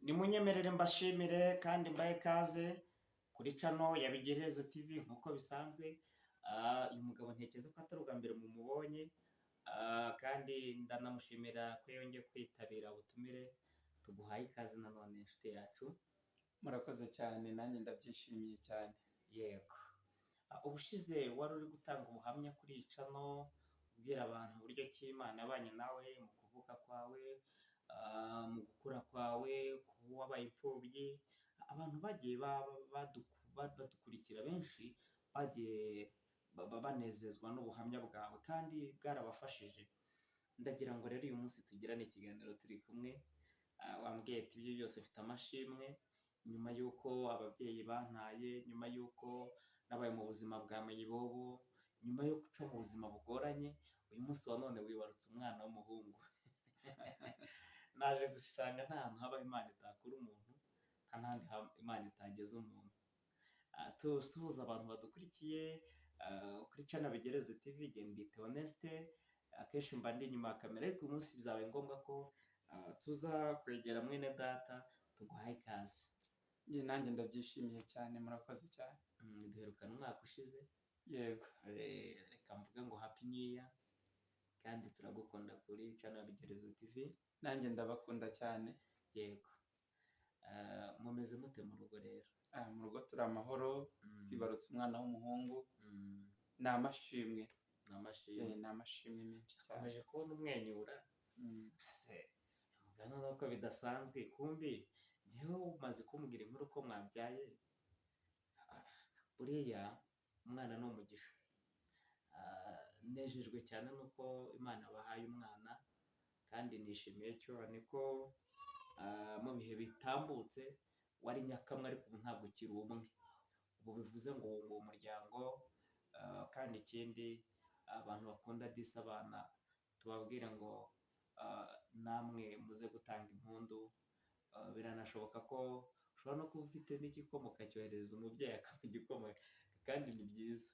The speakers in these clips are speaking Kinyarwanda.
Nimunyemerere mbashimire kandi mbahe ikaze kuri channel ya Biranejeje TV nkuko bisanzwe. Uyu mugabo ntekereza ko atari ubwa mbere mumubonye, kandi ndanamushimira ko yongeye kwitabira ubutumire. Tuguhaye ikaze nanone inshuti yacu. Murakoze cyane, nanjye ndabyishimiye cyane. Yego. Ubushize wari uri gutanga ubuhamya kuri iyi channel ubwira abantu uburyo ki Imana yabanye nawe mu kuvuka kwawe, mu gukura kwawe, kuba wabaye imfubyi. Abantu bagiye badukurikira benshi bagiye banezezwa n'ubuhamya bwawe kandi bwarabafashije. Ndagira ngo rero uyu munsi tugirane ikiganiro turi kumwe. Wambwiye ati ibyo byose mfite amashimwe nyuma y'uko ababyeyi bantaye, nyuma y'uko nabaye mu buzima bwa mayibobo, nyuma yo guca mu buzima bugoranye. Uyu munsi wa none wibarutse umwana w'umuhungu. Naje gusanga nta hantu haba Imana itakura umuntu, nta n'ahandi Imana itageza umuntu. Tusuhuza abantu badukurikiye kuri channel Biranejeje TV. Ndi Honeste, akenshi mba ndi inyuma ya kamera, ariko uyu munsi bizabaye ngombwa ko tuza kwegera mwene data. Tuguhaye ikaze. Nanjye ndabyishimiye cyane, murakoze cyane. Duherukana umwaka ushize. Yego. Reka mvuge ngo happy new year, kandi turagukunda kuri channel Biranejeje TV. Nanjye ndabakunda cyane. Yego. Mumeze mute mu rugo rero? Mu rugo turi amahoro, twibarutse umwana w'umuhungu. Namashimwe. Namashimwe menshi cyane. Akomeje kubona umwenyura. Mugana nuko bidasanzwe, kumbi njyewe umaze kumbwira inkuru ko mwabyaye. Buriya umwana ni umugisha. Nejejwe cyane nuko Imana bahaye umwana, kandi nishimiye cyane ko mu bihe bitambutse wari nyakamwe, ariko ubu ntabwo ukiri umwe. Ubu bivuze ngo uwo umuryango. Kandi ikindi, abantu bakunda disi abana, tubabwire ngo namwe muze gutanga impundu. Biranashoboka ko ushobora no kuba ufite n'igikoma ukacyohereza umubyeyi akaba igikoma, kandi ni byiza.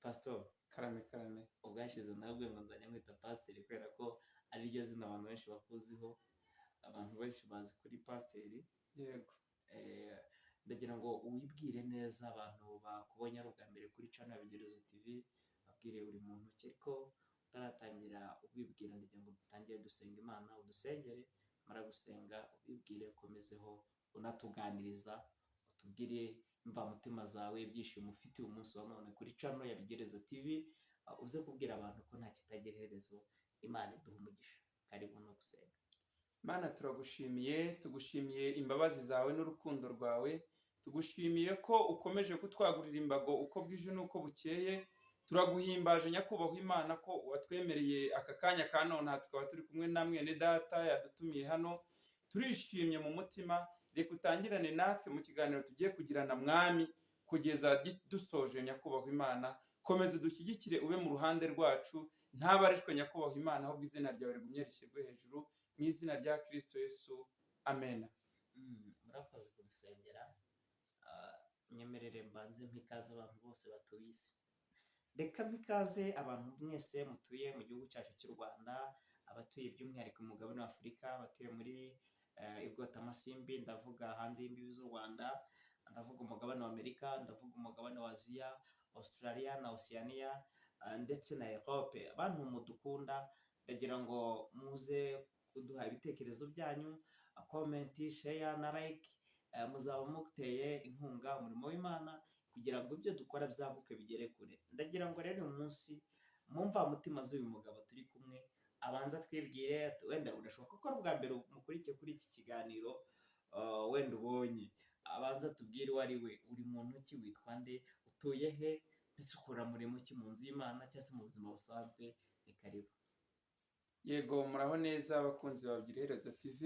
Pastor karame. Ubwashize nabwo ngo nzajya mwita pasiteri kubera ko ari ryo zina abantu benshi bakuziho. Abantu benshi bazi kuri pasiteri. Yego. Ndagira ngo wibwire neza abantu bakubonye ari ubwa mbere kuri channel Biranejeje TV. Babwire buri muntu ki, ariko utaratangira ubwibwira, ndagira ngo dutangire dusenga Imana. Udusengere, mara gusenga ubibwire, ukomezeho unatuganiriza, utubwire imvamutima zawe, ibyishimo ufite uyu munsi wa none kuri channel ya Biranejeje TV. Uze kubwira abantu ko nta kitagira iherezo. Imana iduha umugisha. Karibu no gusenga. Mana, turagushimiye, tugushimiye imbabazi zawe n'urukundo rwawe. Tugushimiye ko ukomeje kutwagurira imbago uko bwije n'uko bukeye. Turaguhimbaje nyakubahwa Imana ko watwemereye aka kanya ka none, tukaba turi kumwe na mwene data yadutumiye hano. Turishimye mu mutima. Reka utangirane natwe mu kiganiro tugiye kugirana mwami, kugeza dusoje nyakubahwa Imana. Komeza dushyigikire, ube mu ruhande rwacu, ntabarishwe nyakubahwa Imana, ahubwo izina ryawe rigumye rishyirwe hejuru, mu izina rya Kristo Yesu, amen. Murakoze kudusengera. Nyemerere mbanze mpikaze abantu bose batuye isi. Reka mpikaze abantu mwese mutuye mu gihugu cyacu cy'u Rwanda, abatuye by'umwihariko mu mugabane wa Afurika, abatuye muri ibwotamasimbi, ndavuga hanze y'imbibi z'u Rwanda, ndavuga umugabane wa Amerika, ndavuga umugabane wa Aziya, Australia na Oceania, ndetse na Europe. Abantu mudukunda, ndagira ngo muze kuduha ibitekerezo byanyu, comment, share na like. Muzaba muteye inkunga umurimo w'Imana kugira ngo ibyo dukora byaguke bigere kure. Ndagira ngo rero uyu munsi mumva mutima z'uyu mugabo turi kumwe, abanza twibwire. Wenda urashoboka ko ari ubwa mbere mukurikiye kuri iki kiganiro, wenda ubonye. Abanza tubwire uwo ari we, uri muntu ki, witwa nde, utuye he, ndetse ukora murimo ki mu nzu y'Imana cyangwa se mu buzima busanzwe. Ni karibu. Yego, muraho neza abakunzi ba Biranejeje TV.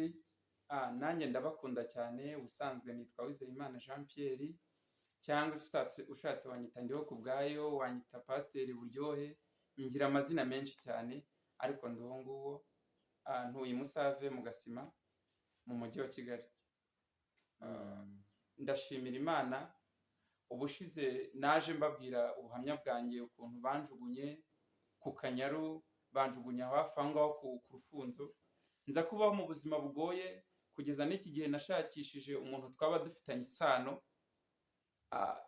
Nanjye ndabakunda cyane. Ubusanzwe nitwa Uwizeyimana Jean Pierre, cyangwa ushatse wanyita ndiho ku bwayo, wanyita pasiteri buryohe. Ngira amazina menshi cyane, ariko ndi uwo nguwo. Ntuye Musave mu Gasima, mu mujyi wa Kigali. Ndashimira Imana. Ubushize naje mbabwira ubuhamya bwanjye, ukuntu banjugunye ku Kanyaru, banjugunya hafi aho ngaho ku Rufunzo. Nza kubaho mu buzima bugoye kugeza n'iki gihe nashakishije umuntu twaba dufitanye isano,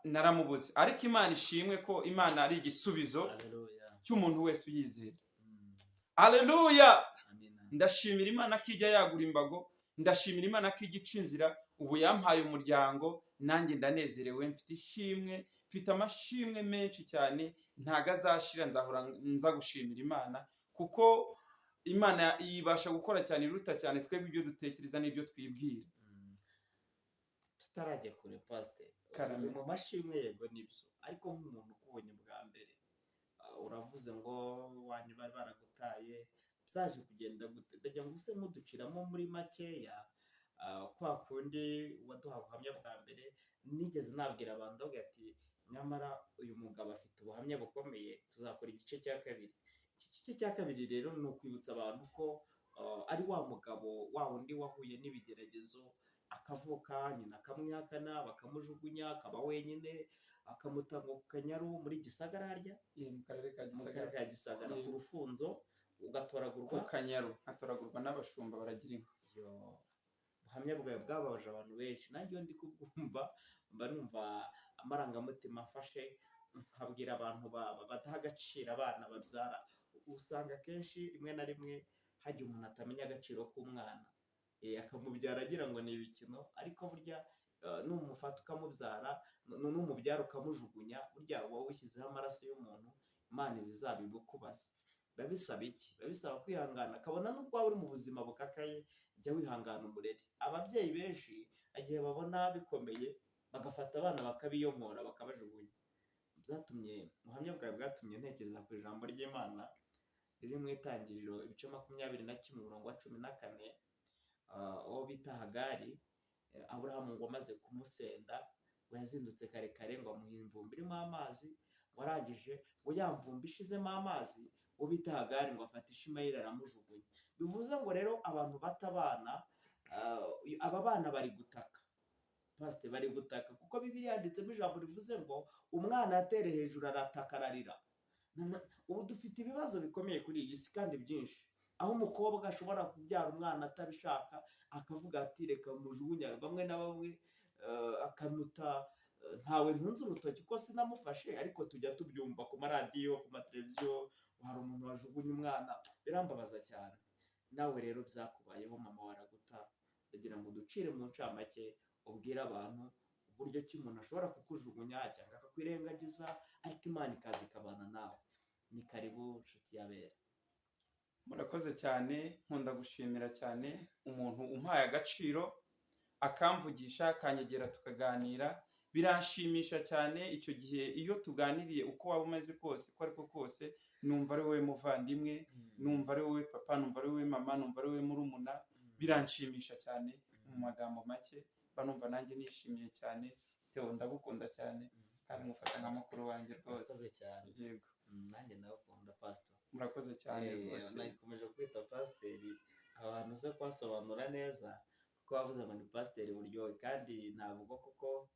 naramubuze, ariko Imana ishimwe ko Imana ari igisubizo Haleluya. cy'umuntu wese uyizera. Mm. Haleluya. Amina. Ndashimira Imana ko ijya yagura imbago, ndashimira Imana ko ijya ica inzira, ubu yampaye umuryango, nanjye ndanezerewe, mfite ishimwe, mfite amashimwe menshi cyane ntago azashira, nzahora nza gushimira Imana, kuko Imana ibasha gukora cyane, iruta cyane twebwe ibyo dutekereza n'ibyo twibwira. Mm. Tutarajya kure pasiteri, Karame. mu mashimwe yego nibyo, ariko nk'umuntu ukubonye bwa mbere, uravuze ngo wanyu bari baragutaye, byaje kugenda gute? Ndagira ngo use nk'uduciramo muri makeya, kwa kundi waduha ubuhamya bwa mbere, nigeze nabwira abantu ndavuga ati nyamara uyu mugabo afite ubuhamya bukomeye, tuzakora igice cya kabiri. Iki gice cya kabiri rero ni ukwibutsa abantu ko ari wa mugabo wa wundi wahuye n'ibigeragezo, akavuka nyina akamwihakana, bakamujugunya, akaba wenyine, akamutanga ku Kanyaru muri Gisagara harya, mu karere ka mu karere ka Gisagara ku Rufunzo, ugatoragurwa ku Kanyaru, atoragurwa n'abashumba baragira inka. Ubuhamya bwawe bwababaje abantu benshi, nanjye iyo ndi kubwumva mba numva amarangamutima afashe, nkabwira abantu badaha agaciro abana babyara. Usanga akenshi rimwe na rimwe hajya umuntu atamenya agaciro k'umwana, akamubyara agira ngo ni ibikino, ariko burya numufata ukamubyara, numubyara ukamujugunya, burya uba wishyizeho amaraso y'umuntu, Imana ibizabibukubaza. Biba bisaba iki? Biba bisaba kwihangana, akabona n'ubwo waba uri mu buzima bukakaye, jya wihangana umurere. Ababyeyi benshi igihe babona bikomeye, bagafata abana bakabiyomora, bakabajugunya. Byatumye ubuhamya bwawe bwatumye ntekereza ku ijambo ry'Imana riri mu Itangiriro ibice 21 umurongo wa 14, uwo bita Hagari, Aburahamu ngo amaze kumusenda, ngo yazindutse kare kare, ngo amuha imvumbi irimo amazi, warangije ngo ya mvumbi ishizemo amazi, uwo bita Hagari ngo afata Ishimayeli aramujugunya. Bivuze ngo rero abantu bata abana, aba bana bari gutaka pasite, bari gutaka, kuko Bibiliya yanditsemo ijambo rivuze ngo umwana yatere hejuru arataka ararira. Ubu dufite ibibazo bikomeye kuri iyi si kandi byinshi, aho umukobwa ashobora kubyara umwana atabishaka, akavuga ati reka mujugunya, bamwe na bamwe akamuta, ntawe ntunze urutoki ko sinamufashe, ariko tujya tubyumva ku maradiyo, ku mateleviziyo, hari umuntu wajugunya umwana, birambabaza cyane. Nawe rero byakubayeho, mama waraguta, ndagira ngo ducire mu ncamake, ubwire abantu uburyo ki umuntu ashobora kukujugunya cyangwa akakwirengagiza, ariko Imana ikaza ikabana nawe. Ni karibu nshuti y'abera. Murakoze cyane, nkunda gushimira cyane umuntu umpaye agaciro, akamvugisha, akanyegera tukaganira, biranshimisha cyane. Icyo gihe iyo tuganiriye uko waba umeze kose, uko ariko kose, numva ari wowe muvandimwe, numva ari wowe papa, numva ari wowe mama, numva ari wowe murumuna, biranshimisha cyane. Mu magambo make banumva nanjye nishimiye cyane. Theo, ndagukunda cyane kandi mufata nka mukuru wanjye rwose. Murakoze cyane. Yego, nanjye ndagukunda pastor. murakoze cyane rwose. Nakomeje kwita pasiteri, abantu uze kubasobanura neza, kuko bavuze ngo ni pasiteri Buryohe, kandi ntabwo kuko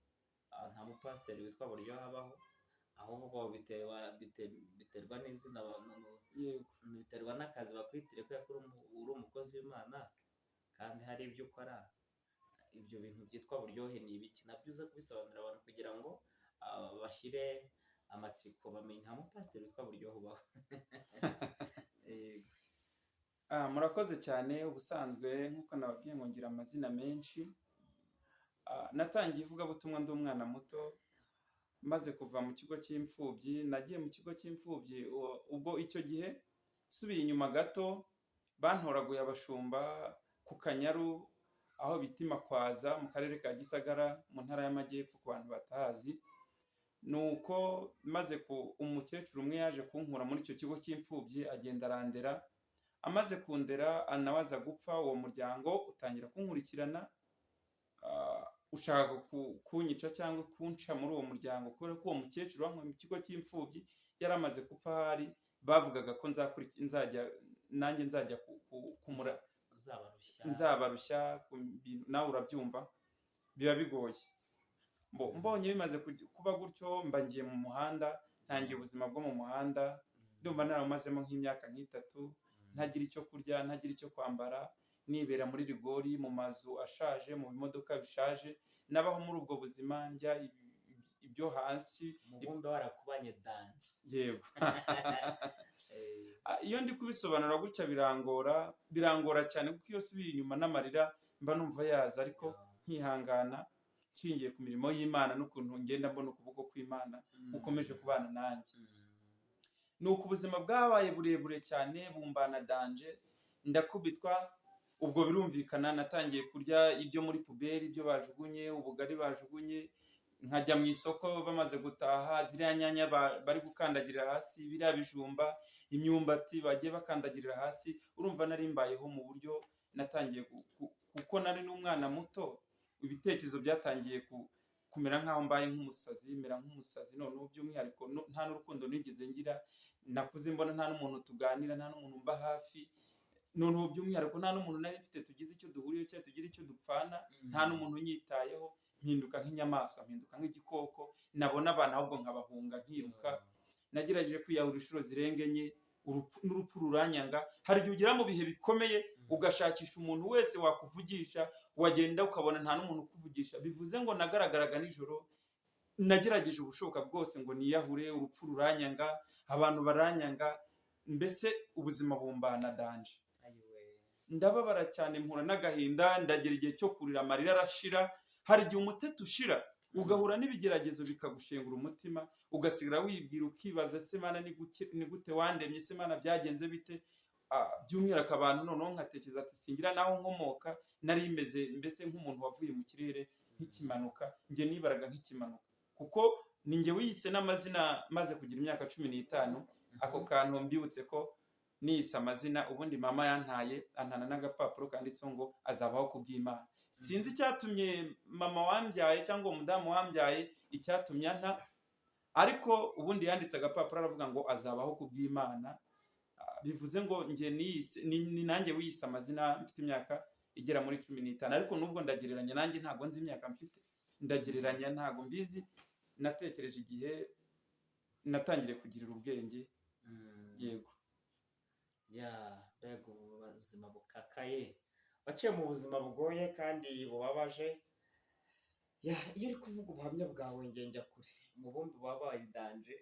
nta mupasiteri witwa Buryohe abaho, ahubwo biterwa n'izina, biterwa n'akazi bakwitire, ko uri umukozi w'Imana kandi hari ibyo ukora. Ibyo bintu byitwa Buryohe ni ibiki? Nabyo uze kubisobanurira abantu kugira ngo bashyire amatsiko, bamenye nta mupasiteri witwa Buryohe ubaho. Murakoze cyane. Ubusanzwe nk'uko nababwiye ngo ngira amazina menshi, natangiye ivugabutumwa ndi umwana muto, maze kuva mu kigo cy'imfubyi. Nagiye mu kigo cy'imfubyi, ubwo icyo gihe subiye inyuma gato, bantoraguye abashumba ku Kanyaru, aho bita Makwaza mu karere ka Gisagara mu ntara y'Amajyepfo, ku bantu batahazi. Nuko maze umukecuru umwe yaje kunkura muri icyo kigo cy'imfubyi, agenda arandera. Amaze kundera anawaza gupfa, uwo muryango utangira kunkurikirana, ushaka kunyica cyangwa kunca muri uwo muryango, kubera ko uwo mukecuru wankuye mu kigo cy'imfubyi yari amaze gupfa. Ahari bavugaga ko nanjye nzajya nzabarushya, nawe urabyumva, biba bigoye. Mbonye bimaze kuba gutyo, mba ngiye mu muhanda, ntangiye ubuzima bwo mu muhanda. Ndumva naramazemo nk'imyaka nk'itatu, ntagira icyo kurya, ntagira icyo kwambara. nibera muri rigori mu mazu ashaje mu bimodoka bishaje nabaho muri ubwo buzima ndya ibyo hasi umubumbe warakubanye danje. yego iyo ndi kubisobanura gutya birangora cyane kuko iyo subiye inyuma n'amarira mba numva yaza ariko nkihangana nshingiye ku mirimo y'Imana n'ukuntu ngenda mbona ukuboko kw'Imana gukomeje kubana nanjye. Nuko ubuzima bwabaye burebure cyane bumbana danje ndakubitwa ubwo birumvikana natangiye kurya ibyo muri puberi ibyo bajugunye ubugari bajugunye nkajya mu isoko bamaze gutaha ziriya nyanya bari gukandagirira hasi biriya bijumba imyumbati bagiye bakandagirira hasi urumva nari mbayeho mu buryo natangiye kuko nari n'umwana muto ibitekerezo byatangiye kumera nkaho mbaye nk'umusazi noneho by'umwihariko nta n'urukundo nigeze ngira nakuze mbona nta n'umuntu tuganira nta n'umuntu mba hafi noneho by'umwihariko nta n'umuntu nari mfite tugize icyo duhuriyeho cyangwa tugira icyo dupfana nta n'umuntu unyitayeho mpinduka nk'inyamaswa mpinduka nk'igikoko nabona abantu ahubwo nkabahunga nkiruka nagerageje kwiyahura inshuro zirenga enye n'urupfu ruranyanga hari igihe ugera mu bihe bikomeye ugashakisha umuntu wese wakuvugisha wagenda ukabona nta n'umuntu ukuvugisha bivuze ngo nagaragaraga nijoro nagerageje ubushoboka bwose ngo niyahure urupfu ruranyanga abantu baranyanga mbese ubuzima bumbana danje ndababara cyane mpura n'agahinda ndagera igihe cyo kurira amarira arashira hari igihe umuteto ushira ugahura n'ibigeragezo bikagushengura umutima ugasigara wibwira ukibaza se Mana ni gute wandemye se Mana byagenze bite by'umwihariko abantu noneho nkatekereza ati singira naho nkomoka nari imeze mbese nk'umuntu wavuye mu kirere nk'ikimanuka njye nibaraga nk'ikimanuka kuko ni njye wiyise n'amazina maze kugira imyaka 15 ako kantu mbibutse ko niyise amazina ubundi mama yantaye antana n'agapapuro kanditseho ngo azabaho kubw'Imana sinzi icyatumye mama wambyaye cyangwa umudamu wambyaye icyatumye anta ariko ubundi yanditse agapapuro aravuga ngo azabaho kubw'Imana bivuze ngo njye ni nanjye wiyise amazina mfite imyaka igera muri 15 ariko nubwo ndagereranya nanjye ntago nzi imyaka mfite ndagereranya ntago mbizi natekereje igihe natangire kugirira ubwenge yego mbega ubuzima bukakaye waciye mu buzima bugoye kandi bubabaje iyo uri kuvuga ubuhamya bwawe ngenge kure umubumbe wabaye danje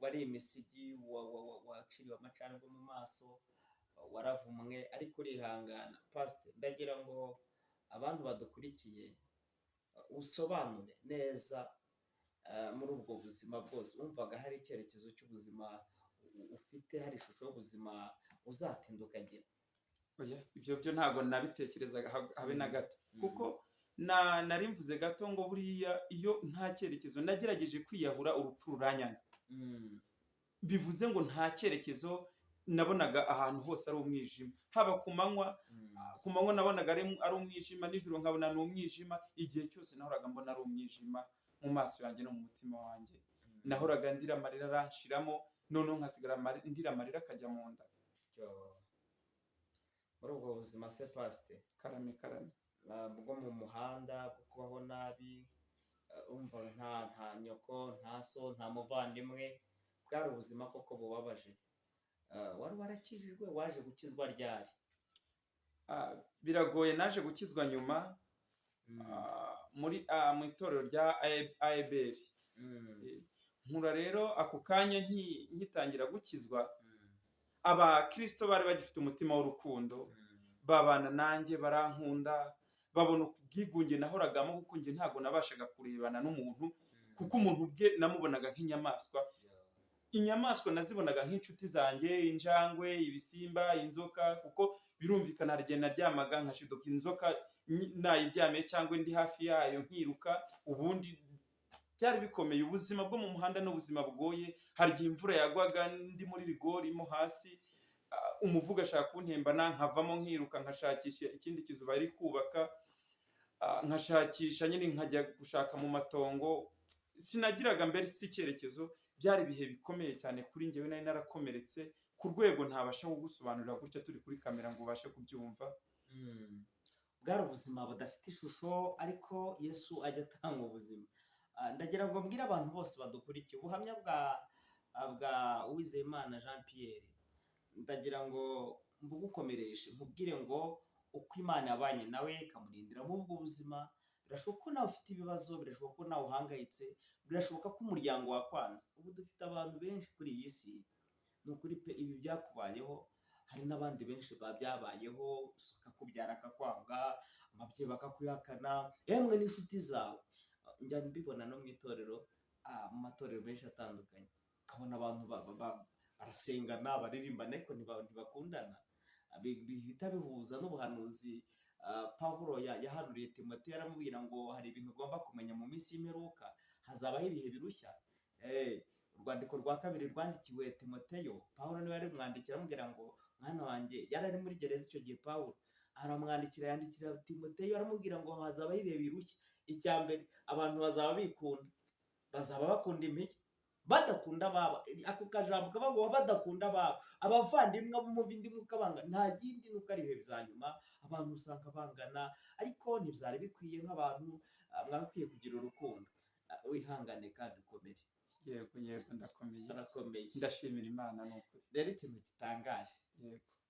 wari imisigi waciriwe amacandwe mu maso waravumwe ariko urihangana pastor ndagira ngo abantu badukurikiye usobanure neza muri ubwo buzima bwose wumvaga hari icyerekezo cy'ubuzima ufite hari ishusho y'ubuzima uzatinduka agira ibyo byo ntago nabitekerezaga habe na gato kuko nari mvuze gato ngo buriya iyo nta cyerekezo nagerageje kwiyahura urupfu ruranyanga bivuze ngo nta cyerekezo nabonaga ahantu hose ari umwijima haba ku manywa nabonaga ari umwijima nijoro nkabona ni umwijima igihe cyose nahoraga mbona ari umwijima mu maso yanjye no mu mutima wanjye nahoraga ndira amarira aranshiramo noneho nkasigara ndira amarira akajya mu nda muri ubwo buzima se pastor karame bwo mu muhanda bwo kubaho nabi umva nta nyoko nta so nta muvandimwe bwari ubuzima koko bubabaje wari warakijijwe waje gukizwa ryari biragoye naje gukizwa nyuma mu itorero rya AEBR nkura rero ako kanya nkitangira gukizwa abakristo bari bagifite umutima w'urukundo babana nanjye barankunda babona ubwigunge nahoragamo kuko njye ntago nabashaga kurebana n'umuntu kuko umuntu bwe namubonaga nk'inyamaswa nazibonaga nk'inshuti zanjye injangwe ibisimba inzoka kuko birumvikana harigenda naryamaga nkashiduka inzoka nayiryamiye cyangwa ndi hafi yayo nkiruka ubundi byari bikomeye ubuzima bwo mu muhanda n'ubuzima bugoye hari igihe imvura yagwaga ndi muri rigori mo hasi umuvuga ashaka kuntembana nkavamo nkiruka nkashakisha ikindi kizu bari kubaka nkashakisha nyine nkajya gushaka mu matongo sinagiraga mbere si icyerekezo byari ibihe bikomeye cyane kuri njyewe nari narakomeretse ku rwego ntabasha kugusobanurira gutya turi kuri kamera ngo ubashe kubyumva bwari ubuzima budafite ishusho ariko Yesu ajya atanga ubuzima ndagira ngo mbwire abantu bose badukurikiye ubuhamya bwa Uwizeyimana Jean Pierre ndagira ngo mbugukomereshe nkubwire ngo uko Imana yabanye nawe ikamurindira muri ubwo buzima. Birashoboka ko nawe ufite ibibazo, birashoboka ko nawe uhangayitse, birashoboka ko umuryango wakwanze. Ubu dufite abantu benshi kuri iyi si, ni ukuri pe, ibi byakubayeho, hari n'abandi benshi byabayeho, akakubyara akakwanga, ababyeyi bakakwihakana, yemwe n'inshuti zawe. Njya mbibona no mu itorero, mu matorero menshi atandukanye, ukabona abantu barasengana, baririmbana, ariko ntibakundana. Bihita bihuza n'ubuhanuzi Pawulo yahanuriye Timoteyo, yaramubwira ngo hari ibintu ugomba kumenya mu minsi y'imperuka, hazabaho ibihe birushya. Urwandiko rwa kabiri rwandikiwe Timoteyo, Pawulo niwe yarimwandikira amubwira ngo mwana wanjye, yari ari muri gereza icyo gihe. Pawulo aramwandikira, yandikira Timoteyo aramubwira ngo hazabaho ibihe birushya. Icya mbere, abantu bazaba bikunda, bazaba bakunda imijyi, badakunda ababo. Ako kajambo kaba ngo badakunda ababo, abavandimwe b'umuvindimwe ukabanga, nta yindi nuko ari ibihe bya nyuma. Abantu usanga bangana, ariko ntibyari bikwiye. Nk'abantu mwakwiye kugira urukundo. Wihangane kandi ukomere. Yego ndakomeye, Arakomeye. ndashimira Imana. Ni ukuri rero ikintu gitangaje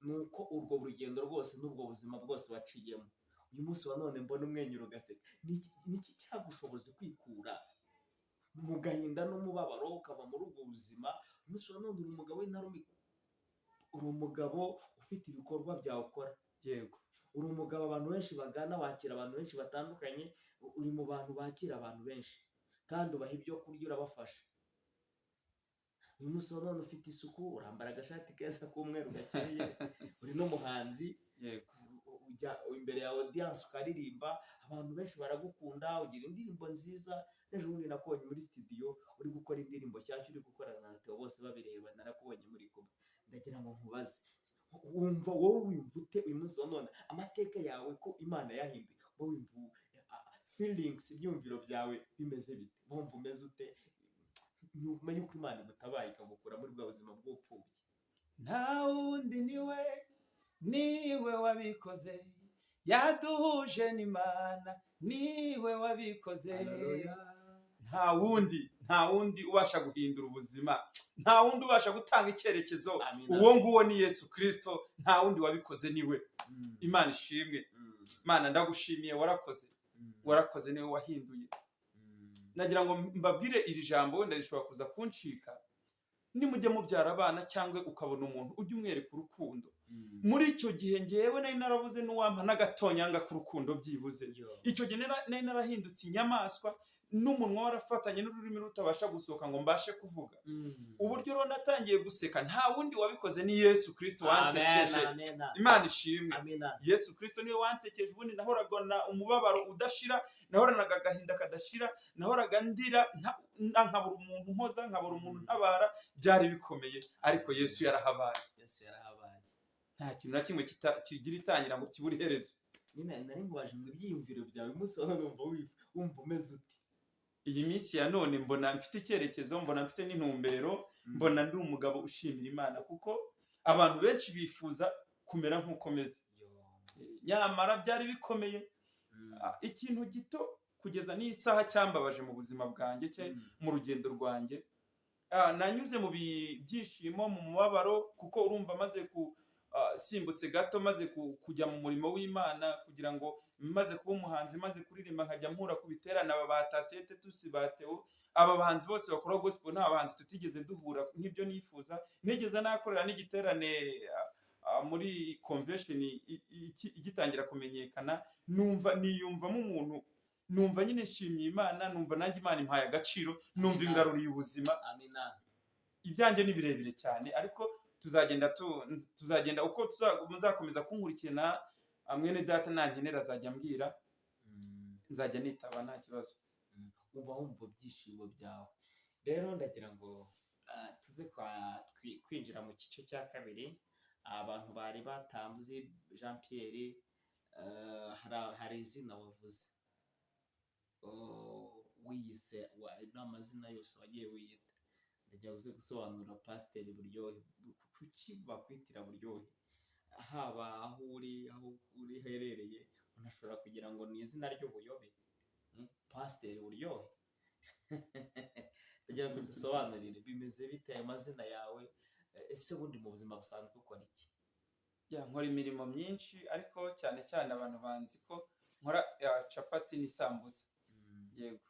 ni uko urwo rugendo rwose n'ubwo buzima bwose waciyemo, uyu munsi wa none mbona umwenyura ugaseka. Niki cyagushoboje kwikura mu gahinda n'umubabaro ukava muri ubwo buzima? Umunsi wa none uri umugabo w'intarumikwa, uri umugabo ufite ibikorwa byawe ukora. yego, uri umugabo abantu benshi bagana, wakira abantu benshi batandukanye, uri mu bantu bakira abantu benshi kandi ubaha ibyo kurya, urabafasha. Uyu munsi wa none ufite isuku, urambara agashati keza k'umweru gakeye, uri n'umuhanzi. yego, ujya imbere ya audience ukaririmba, abantu benshi baragukunda, ugira indirimbo nziza. Ejo bundi nakubonye muri studio uri gukora indirimbo nshyashya, uri gukorana na Theo, bose babireba, narakubonye muri kumwe. Ndagira ngo nkubaze, wowe wumva ute uyu munsi wa none amateka yawe ko Imana yahinduye? Wowe wumva feelings, ibyumviro byawe bimeze bite? Wumva umeze ute nyuma y'uko Imana igutabaye ikagukura muri bwa buzima bw'ubupfubyi? nta wundi niwe wabikoze, yaduhuje n'Imana, niwe wabikoze. Nta wundi ubasha guhindura ubuzima, nta wundi ubasha gutanga icyerekezo. Uwo nguwo ni Yesu Kristo, nta wundi wabikoze, niwe. Imana ishimwe. Imana ndagushimiye, warakoze, niwe wahinduye. Nagira ngo mbabwire iri jambo, wenda rishobora kuza kuncika. Nimujye mubyara abana cyangwa ukabona umuntu ujye umwereka urukundo, muri icyo gihe ngewe nari narabuze n'uwampa n'agatonyanga k'urukundo byibuze. Icyo gihe nari narahindutse inyamaswa, n'umunwa warafatanye n'ururimi rutabasha gusohoka ngo mbashe kuvuga. Uburyo rero natangiye guseka, nta wundi wabikoze, ni Yesu Kristo wansekeje. Imana ishimwe. Yesu Kristo niwe wansekeje. Ubundi nahoragana umubabaro udashira, nahoranaga agahinda kadashira, nahoraga ndira, nkabura umuntu mpoza, nkabura umuntu ntabara, byari bikomeye. Ariko Yesu yarahabaye. Nta kintu na kimwe kigira itangira ngo kibure iherezo. Nari nkubaje ngo ibyiyumviro byawe umunsi wa none wumva umeze ute? Iyi minsi ya none mbona mfite icyerekezo, mbona mfite n'intumbero, mbona ndi umugabo ushimira Imana, kuko abantu benshi bifuza kumera nk'uko meze. Nyamara byari bikomeye. Ikintu gito kugeza n'isaha cyambabaje mu buzima bwanjye, mu rugendo rwanjye. Nanyuze mu byishimo, mu mubabaro, kuko urumva maze simbutse gato, maze kujya mu murimo w'Imana, kugira ngo maze kuba umuhanzi, maze kuririmba, nkajya mpura ku biterane, aba batasete tusi batewo, aba bahanzi bose bakora gospel, nta bahanzi tutigeze duhura nk'ibyo nifuza. Nigeze nakorera n'igiterane muri convention igitangira kumenyekana, niyumvamo umuntu, numva nyine nshimye Imana, numva nanjye Imana impaye agaciro, numva ingaruriye ubuzima. Ibyanjye ni birebire cyane, ariko tuzagenda uko muzakomeza kunkurikirana. Mwene data nankenera azajya mbwira, nzajya nitaba, nta kibazo. Uba wumva ibyishimo byawe. Rero ndagira ngo tuze kwinjira mu gice cya kabiri. Abantu bari batambuze Jean Pierre, hari izina wavuze wiyise, n'amazina yose wagiye wiyita. Ndagira uze gusobanura Pasiteri Buryohe, kuki bakwitira Buryohe? Haba aho uri herereye, unashobora kugira ngo ni izina ry'ubuyobe. Pasiteri Buryohe. Ndagira ngo dusobanurire bimeze bite ayo mazina yawe. Ese ubundi mu buzima busanzwe ukora iki? nkora imirimo myinshi ariko cyane cyane abantu banzi ko nkora capati n'isambusa. Yego.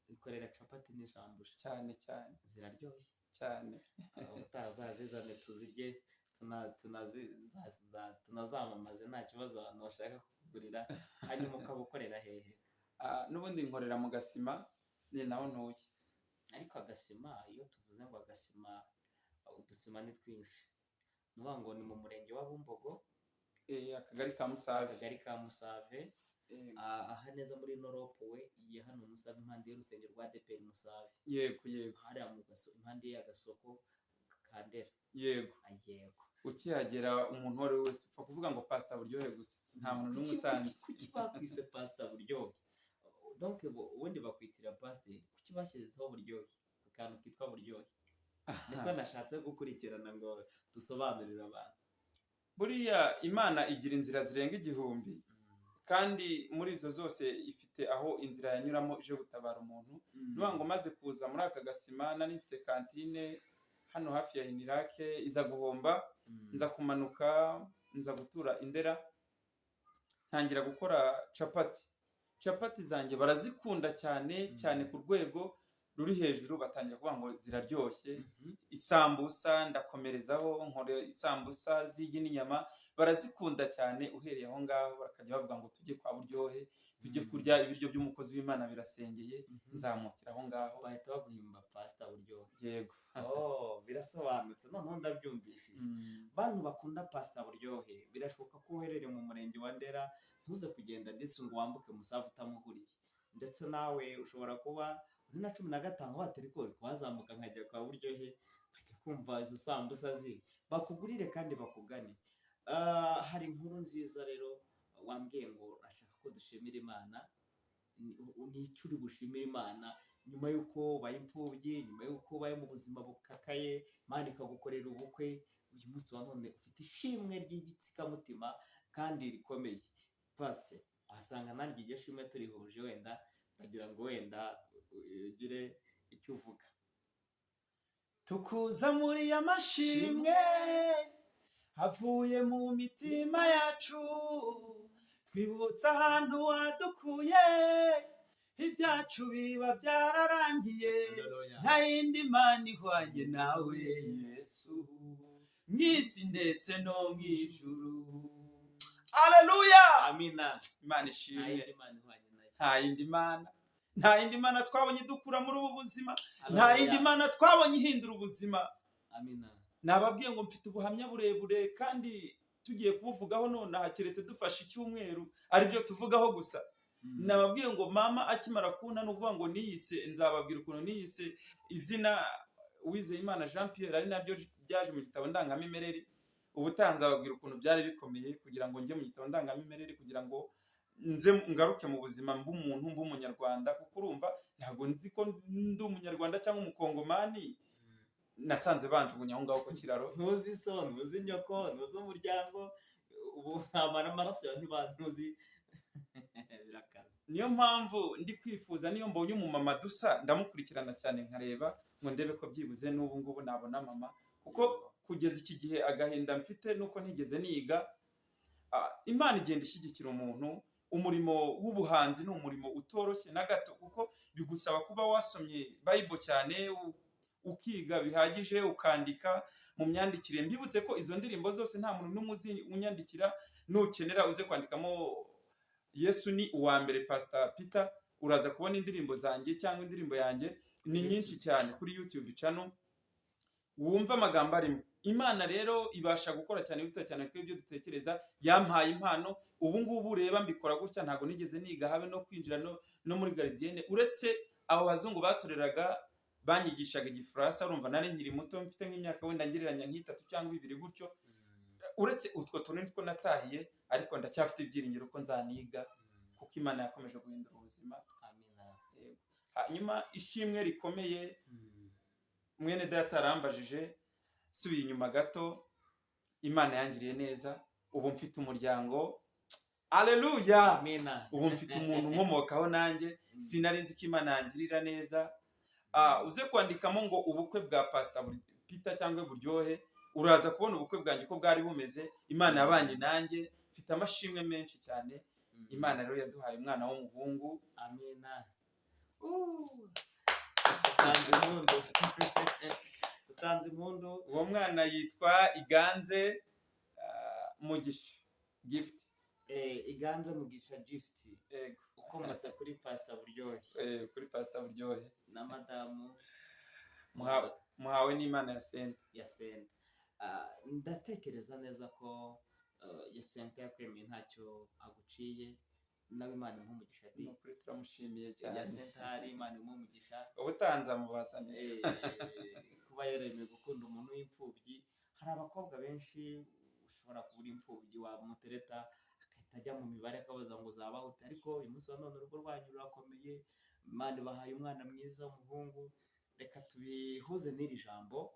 Ikorera capati n'isambusha cyane ziraryoshye cyane. utazazizane tuzirye tunazamamaze nta kibazo abantu bashaka kugurira, hanyuma ukaba ukorera hehe? N'ubundi nkorera mu Gasima, ni naho ntuye. Ariko agasima, iyo tuvuze ngo agasima, udusima ni twinshi, ni ukuvuga ngo ni mu murenge wa Bumbogo, akagari ka Musave, aha neza muri Noropowe ya hano Musave, impande y'urusengero rwa ADEPR Musave. Yego. hariya impande y'agasoko ka Ndera. Yego. Ukihagera umuntu uwo ari we wese upfa kuvuga ngo Pastor Buryohe gusa, nta muntu n'umwe utanzi. Kuki bakwise Pastor Buryohe? Donc ubundi bakwitira pasteur, kuki bashyizeho Buryohe, akantu kitwa Buryohe? Niko nashatse gukurikirana ngo dusobanurire abantu. Buriya Imana igira inzira zirenga 1000, kandi muri izo zose ifite aho inzira yanyuramo ije gutabara umuntu. Nuba ngo maze kuza muri aka Gasima, nari mfite kantine hano hafi ya Inirake, iza guhomba, nza kumanuka, nza gutura Indera, ntangira gukora capati zanjye barazikunda cyane ku rwego ruri hejuru, batangira kuvuga ngo ziraryoshye. Isambusa ndakomerezaho, nkore isambusa z'igi n'inyama, barazikunda cyane. Uhereye aho ngaho bakajya bavuga ngo tujye kwa Buryohe, tujye kurya ibiryo by'umukozi w'Imana birasengeye. Nzamukira aho ngaho, bahita baguhimba Pastor Buryohe. Yego. Birasobanutse, noneho ndabyumvishije. Bantu bakunda Pastor Buryohe, birashoboka ko uherereye mu murenge wa Ndera, ntuze kugenda ndetse ngo wambuke Musave utamuhuriye. Ndetse nawe ushobora kuba uri na 15 watari ko wazamuka nkajya kwa Buryohe, nkajya kumva izo sambusa bakugurire kandi bakugane. Hari inkuru nziza rero wambwiye ngo ashaka ko dushimira Imana. N'icyo uri gushimira Imana nyuma y'uko baye imfubyi, nyuma y'uko baye mu buzima bukakaye, Imana ikagukorera ubukwe, uyu munsi wa none ufite ishimwe ry'igitsikamutima kandi rikomeye. Pastor, ahasanga nanjye iryo shimwe turihuje, wenda ndagira ngo wenda ugire icyo uvuga. Tukuza muri y'amashimwe havuye mu mitima yacu, twibutsa ahantu wadukuye, ibyacu biba byararangiye. Nta yindi Mana ihwanye nawe Yesu, mw'isi ndetse no mw'ijuru. Haleluya, amina. Imana ishimwe. Nta yindi Mana twabonye dukura muri ubu buzima, nta yindi Mana twabonye ihindura ubuzima. Amina. Nababwiye ngo mfite ubuhamya burebure kandi tugiye kubuvugaho none keretse dufashe icyumweru aribyo tuvugaho gusa. Nababwiye ngo mama akimara kuna no kuvuga ngo niyise, nzababwira ukuntu niyise izina Uwizeyimana Jean Pierre, ari nabyo byaje mu gitabo ndangamimerere. Ubutanze ababwira ukuntu byari bikomeye kugira ngo njye mu gitabo ndangamimerere, kugira ngo nze ngaruke mu buzima bw'umuntu bw'umunyarwanda, kuko urumva ntabwo nzi ko ndi umunyarwanda cyangwa umukongomani. Nasanze banjugunya aho ngaho ku kiraro. Ntuzi so, ntuzi nyoko, ntuzi umuryango, ubu ntamara amaraso ya ntibantuzi. Birakaze. Niyo mpamvu ndi kwifuza, niyo mbonye umumama dusa ndamukurikirana cyane nkareba ngo ndebe ko byibuze n'ubu ngubu nabona mama, kuko kugeza iki gihe agahinda mfite nuko ntigeze niga. Imana igenda ishyigikira umuntu. Umurimo w'ubuhanzi ni umurimo utoroshye na gato, kuko bigusaba kuba wasomye Bible cyane, ukiga bihagije, ukandika mu myandikire. Mbibutse ko izo ndirimbo zose nta muntu n'umuzi unyandikira. Nukenera uze kwandikamo Yesu ni uwa mbere Pastor Peter, uraza kubona indirimbo zanjye cyangwa indirimbo yanjye ni nyinshi cyane kuri YouTube channel, wumva amagambo arimo. Imana rero ibasha gukora cyane bita cyane twebwe dutekereza. Yampaye impano, ubu ngubu ureba mbikora gutya, ntago nigeze niga habe no kwinjira no muri gardienne. Uretse abo bazungu batoreraga banyigishaga Igifaransa, urumva nari nkiri muto, mfite nk'imyaka wenda ngereranya nk'itatu cyangwa 2 gutyo. Uretse utwo tunini two natahiye, ariko ndacyafite ibyiringiro ko nzaniga, kuko Imana yakomeje guhindura ubuzima. Amina. Hanyuma ishimwe rikomeye, mwene data arambajije, subiye inyuma gato, Imana yangiriye neza. Ubu mfite umuryango. Haleluya. Amina. Ubu mfite umuntu nkomokaho nanjye, sinari nzi ko Imana yangirira neza. Uze kwandikamo ngo ubukwe bwa Pastor Peter cyangwa Buryohe, uraza kubona ubukwe bwanjye uko bwari bumeze. Imana yabanye nanjye, mfite amashimwe menshi cyane. Imana rero yaduhaye umwana w'umuhungu. Amina. Utanze impundu. Utanze impundu. Uwo mwana yitwa Iganze Mugisha Gift. Iganze Mugisha Gift. Yego. Ukomotse kuri Pastor Buryohe. Kuri Pastor Buryohe. Na Madamu muhawe n'Imana ya Sente. Ya Sente. Ndatekereza neza ko ya Sente yakwemeye ntacyo aguciye. Nawe Imana nk'umugisha di. Nukuri turamushimiye cyane. Ya Sente hari Imana nk'umugisha. Ubutanze amubazaniye. Kuba yaremeye gukunda umuntu w'imfubyi. Hari abakobwa benshi ushobora kubura imfubyi wamutereta akahita ajya mu mibare akabaza ngo uzabaho ute, ariko uyu munsi wa none urugo rwanyu rurakomeye. Imana ibahaye umwana mwiza w'umuhungu. Reka tubihuze n'iri jambo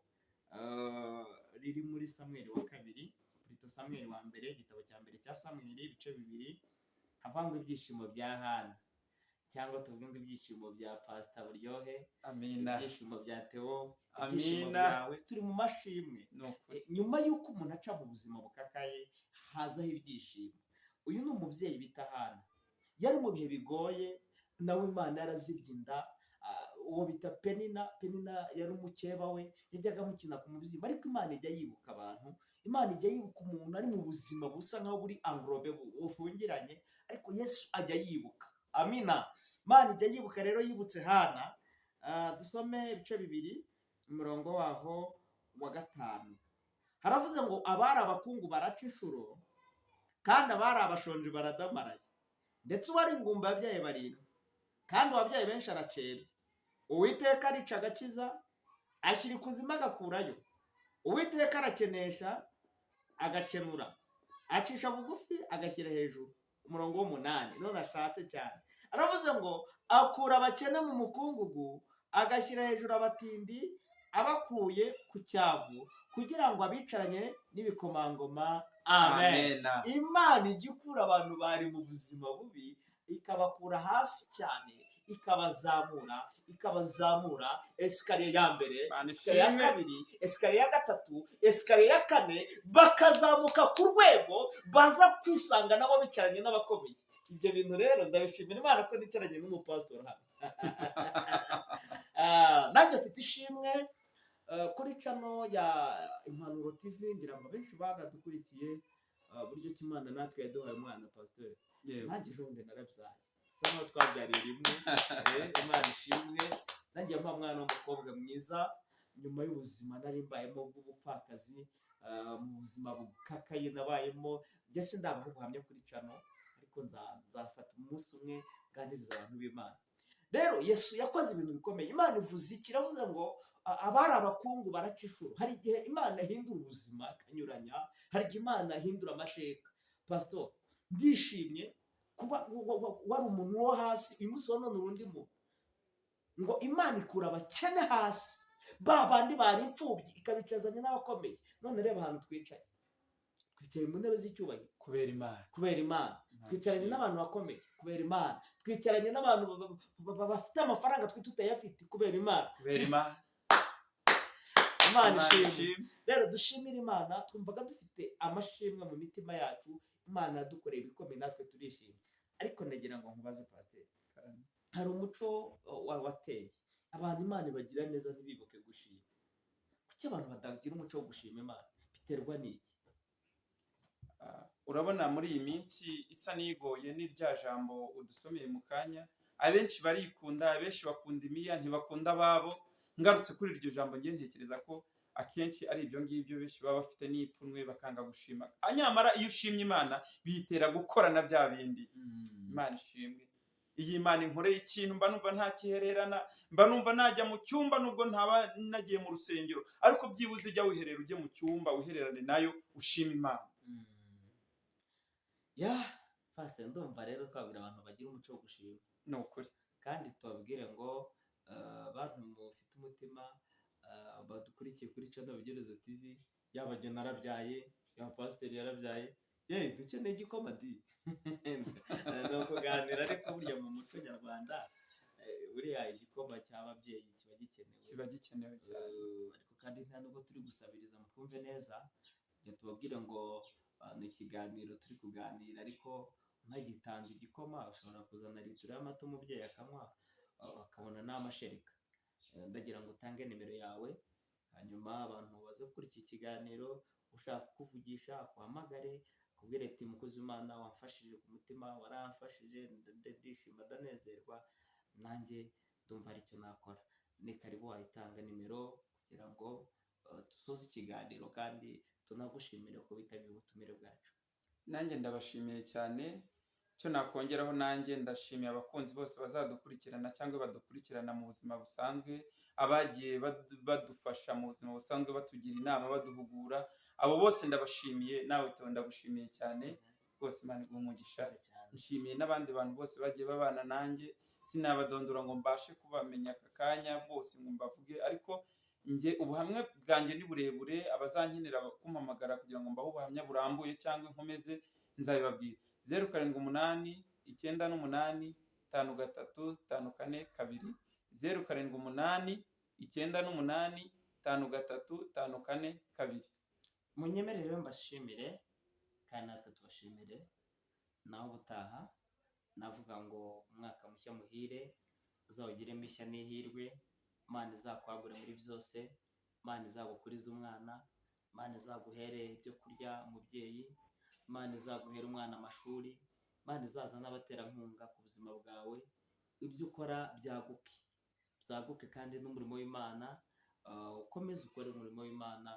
riri muri Samweli wa kabiri, Prito Samweli wa mbere, igitabo cya mbere cya Samweli, ibice 2, havangwa ibyishimo bya Hana, cyangwa tuvuge ngo ibyishimo bya Pastor Buryohe. Amina. Ibyishimo bya Theo. Amina. Turi mu mashimwe. Nyuma y'uko umuntu aca mu buzima bukakaye hazaho ibyishimo. Uyu ni umubyeyi bita Hana, yari mu bihe bigoye, nawe Imana yarazibye inda. Uwo bita Penina yari umukeba we, yajyaga mukina ku mubyimba, ariko Imana ijya yibuka abantu. Imana ijya yibuka umuntu ari mu buzima busa nkaho buri englobe bufungiranye, ariko Yesu ajya yibuka. Amina. Imana ijya yibuka rero, yibutse Hana. Dusome ibice 2 umurongo waho wa 5. Haravuze ngo abari abakungu baraca inshuro, kandi abari abashonje baradamaraye, ndetse uwari ingumba yabyaye 7, kandi uwabyaye benshi aracebye. Uwiteka arica agakiza, ashyira ikuzimu agakurayo. Uwiteka arakenesha agakenura, acisha bugufi agashyira hejuru. Umurongo w'8 none ashatse cyane, aravuze ngo akura abakene mu mukungugu, agashyira hejuru abatindi, abakuye ku cyavu, kugira ngo abicaranye n'ibikomangoma. Amen. Imana ijya ikura abantu bari mu buzima bubi, ikabakura hasi cyane, ikabazamura esikariye ya mbere, esikariye ya kabiri, esikariye ya gatatu, esikariye ya 4, bakazamuka ku rwego baza kwisanga nabo bicaranye n'abakomeye. Ibyo bintu rero ndabishimira Imana ko nicaranye n'umupastor hano. Nanjye afite ishimwe kuri channel ya Impanuro TV, ngira ngo benshi bagadukurikiye buryo cy'Imana natwe yaduhaye umwana pastor. Nanjye jonde narabyaye. Sano twabyariye rimwe. Imana ishimwe. Nanjye mpa mwana w'umukobwa mwiza nyuma y'ubuzima nari mbayemo bw'ubupfakazi, mu buzima bukakaye nabayemo. Njye sindabaho guhamya kuri channel, ariko nzafata umunsi umwe ganiriza abantu b'Imana. Rero Yesu yakoze ibintu bikomeye. Imana ivuze iki? Iravuze ngo abari abakungu baraca inshuro. Hari igihe Imana ihindura ubuzima ikanyuranya, hari igihe Imana ihindura amateka. Pastor, ndishimye kuba wari umuntu wo hasi, uyu munsi wa none urundi muntu. Ngo Imana ikura abakene hasi, babandi bari imfubyi ikabicazanya n'abakomeye. None reba ahantu twicaye. Twicaye mu ntebe z'icyubahiro kubera Imana. Kubera Imana. Twicaranye n'abantu bakomeye kubera Imana. Twicaranye n'abantu bafite amafaranga twe tutayafite kubera Imana. Kubera Imana. Imana ishimwe. Rero dushimira Imana, twumvaga dufite amashimwe mu mitima yacu. Imana yadukoreye ibikomeye natwe turishimye. Ariko ndagira ngo nkubaze pastor, hari umuco wateye abantu Imana bagira neza ntibibuke gushima. Kuki abantu batagira umuco wo gushima Imana? Biterwa n'iki? Urabona muri iyi minsi isa nigoye n'irya jambo udusomeye mu kanya, abenshi barikunda, abenshi bakunda imiya, ntibakunda ababo. Ngarutse kuri iryo jambo ngiye ntekereza ko akenshi ari ibyo ngibyo, benshi baba bafite n'ipfunwe bakanga gushima. Anyamara iyo ushimye Imana biyitera gukorana bya bindi. Imana ishimwe. Iyi Imana inkoreye ikintu mba numva nta kihererana, mba numva najya mu cyumba nubwo ntaba nagiye mu rusengero, ariko byibuze ujya wiherera ujye mu cyumba wihererane nayo ushima Imana. Pastor, ndumva rero twabwira abantu bagira umuco wo gushima. Ni ukuri. Kandi tubabwire ngo abantu mufite umutima badukurikiye kuri channel Bigereze TV, yaba jye narabyaye, yaba pastor yarabyaye, dukeneye igikoma di. No kuganira, ariko burya mu muco nyarwanda buriya igikoma cy'ababyeyi kiba gikenewe cyane. Ariko kandi nta nubwo turi gusabiriza mu twumve neza, reka tubabwire ngo ni ikiganiro turi kuganira, ariko unagitanze igikoma ushobora kuzana litiro y'amata umubyeyi akanywa akabona n'amashereka. Ndagira ngo utange nimero yawe, hanyuma abantu baze gukora iki kiganiro, ushaka kukuvugisha akuhamagare akubwire ati mukozi w'Imana wamfashije ku mutima, waramfashije ndishima ndanezerwa, nanjye ndumva hari icyo nakora. Ni karibu wayitanga nimero kugira ngo dusoze ikiganiro kandi tunagushimire ko witabiriye ubutumire bwacu. Nanjye ndabashimiye cyane. Icyo nakongeraho, nanjye ndashimiye abakunzi bose bazadukurikirana cyangwa badukurikirana mu buzima busanzwe, abagiye badufasha mu buzima busanzwe, batugira inama, baduhugura. Abo bose ndabashimiye, nawe ndagushimiye cyane rwose. Imana iguhe umugisha. Nshimiye n'abandi bantu bose bagiye babana nanjye, sinabadondora ngo mbashe kubamenya aka kanya bose ngo mbavuge, ariko njye ubuhamya bwanjye ni burebure. Abazankenera kumpamagara kugira ngo mbahe ubuhamya burambuye cyangwa inkomeze, nzabibabwira. 0789853542, 0789853542. Munyemerere mbashimire kandi natwe tubashimire. Naho ubutaha navuga ngo umwaka mushya muhire, uzawugiremo ishya n'ihirwe. Imana izakwagure muri byose, Imana izagukuriza umwana, Imana izaguhere ibyo kurya umubyeyi, Imana izaguhera umwana amashuri, Imana izazana n'abaterankunga ku buzima bwawe. Ibyo ukora byaguke kandi n'umurimo w'Imana ukomeze ukore umurimo w'Imana.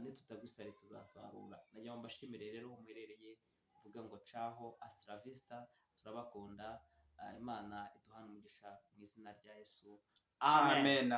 Nitutagusari tuzasarura. Nagira ngo mbashimire rero aho muherereye, mvuga ngo caho, astra vista, turabakunda. Imana iduhane umugisha mu izina rya Yesu. Amen.